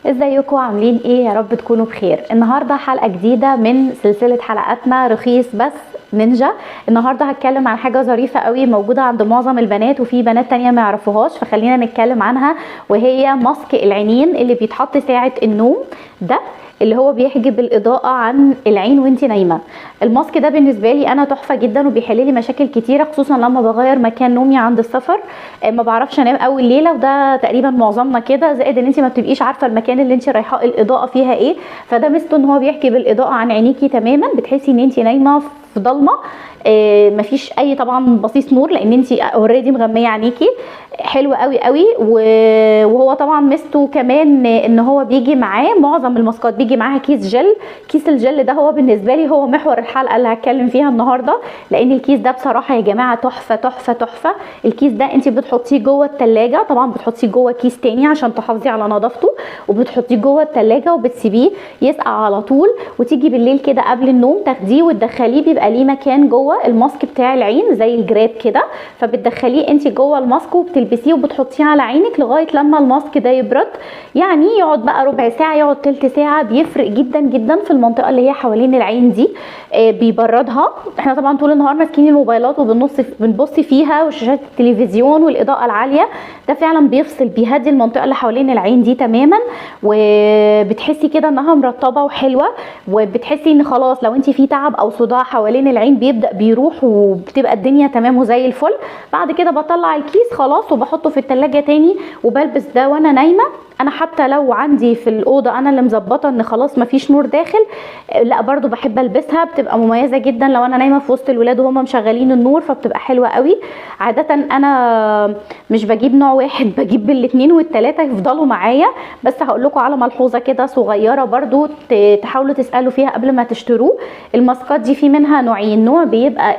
ازيكم عاملين ايه؟ يا رب تكونوا بخير. النهارده حلقه جديده من سلسله حلقاتنا رخيص بس نينجا. النهارده هتكلم عن حاجه ظريفه قوي موجوده عند معظم البنات وفي بنات تانية ما يعرفوهاش، فخلينا نتكلم عنها، وهي ماسك العينين اللي بيتحط ساعه النوم. ده اللي هو بيحجب الاضاءه عن العين وانت نايمه. الماسك ده بالنسبه لي انا تحفه جدا وبيحل لي مشاكل كتيره، خصوصا لما بغير مكان نومي عند السفر. ما بعرفش انام اول ليله، وده تقريبا معظمنا كده، زائد ان انت ما بتبقيش عارفه المكان اللي انت رايحاه الاضاءه فيها ايه. فده ميزته ان هو بيحجب الاضاءه عن عينيكي تماما، بتحسي ان انت نايمه في ضلمه، مفيش اي طبعا بصيص نور لان انت اوريدي مغميه عينيكي. حلو قوي قوي. وهو طبعا ميزته كمان ان هو بيجي معاه معظم الماسكات بيجي معاها كيس جل. كيس الجل ده هو بالنسبه لي هو محور الحلقه اللي هتكلم فيها النهارده، لان الكيس ده بصراحه يا جماعه تحفه تحفه تحفه. الكيس ده انت بتحطيه جوه التلاجة، طبعا بتحطيه جوه كيس تاني عشان تحافظي على نظافته، وبتحطيه جوه التلاجة وبتسيبيه يسقع على طول، وتيجي بالليل كده قبل النوم تاخديه وتدخليه. بيبقى ليه مكان جوه الماسك بتاع العين زي الجراب كده، فبتدخليه انت جوه الماسك وبتلبسيه وبتحطيه على عينك لغايه لما الماسك ده يبرد. يعني يقعد بقى ربع ساعه، يقعد تلت ساعه، بيفرق جدا جدا في المنطقه اللي هي حوالين العين دي. بيبردها. احنا طبعا طول النهار ماسكين الموبايلات وبنبص فيها وشاشات التلفزيون والاضاءه العاليه، ده فعلا بيفصل، بيهدي المنطقه اللي حوالين العين دي تماما، وبتحسي كده انها مرطبه وحلوه، وبتحسي ان خلاص لو انت في تعب او صداع حوالين العين بيبدا بيروح وبتبقى الدنيا تمام وزي الفل. بعد كده بطلع الكيس خلاص وبحطه في التلاجة تاني وبلبس ده وانا نايمه. انا حتى لو عندي في الاوضه انا اللي مظبطه ان خلاص مفيش نور داخل، لا برضو بحب البسها، بتبقى مميزه جدا لو انا نايمه في وسط الولاد وهم مشغلين النور، فبتبقى حلوه قوي. عاده انا مش بجيب نوع واحد، بجيب بالاثنين والثلاثه يفضلوا معايا. بس هقول لكم على ملحوظه كده صغيره برضو تحاولوا تسالوا فيها قبل ما تشتروه. الماسكات دي في منها نوعين، نوع بيبقى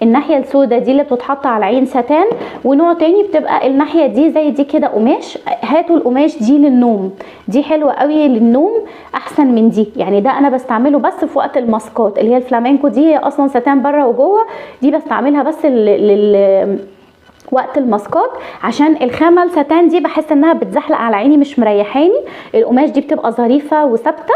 الناحيه السوداء دي اللي بتتحط على العين ستان، ونوع تاني بتبقى الناحيه دي زي دي كده قماش. هاتوا القماش دي للنوم، دي حلوه قوي للنوم احسن من دي. يعني ده انا بستعمله بس في وقت الماسكات اللي هي الفلامينكو، دي اصلا ستان بره وجوه، دي بستعملها بس وقت الماسكات عشان الخامه الستان دي بحس انها بتزحلق على عيني مش مريحاني. القماش دي بتبقى ظريفه وثابته.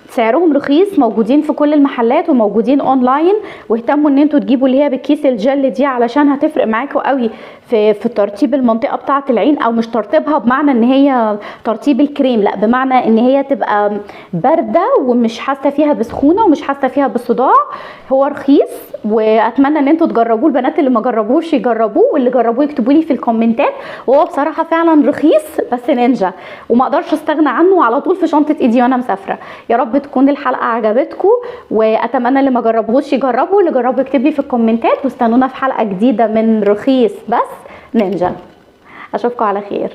سعرهم رخيص، موجودين في كل المحلات وموجودين اونلاين، واهتموا ان انتوا تجيبوا اللي هي بالكيس الجل دي علشان هتفرق معاكم قوي في ترطيب المنطقه بتاعه العين، او مش ترطيبها بمعنى ان هي ترطيب الكريم، لا بمعنى ان هي تبقى بارده ومش حاسه فيها بسخونه ومش حاسه فيها بالصداع. هو رخيص واتمنى ان انتوا تجربوه. البنات اللي ما جربوش يجربوه، واللي جربوه يكتبوا لي في الكومنتات. وهو بصراحه فعلا رخيص بس نينجا، وما اقدرش استغنى عنه، على طول في شنطه ايدي وانا مسافره. يا رب تكون الحلقه عجبتكم، واتمنى اللي ما جربوش يجربوا، اللي جربوا يكتب لي في الكومنتات، واستنونا في حلقه جديده من رخيص بس نينجا. اشوفكم على خير.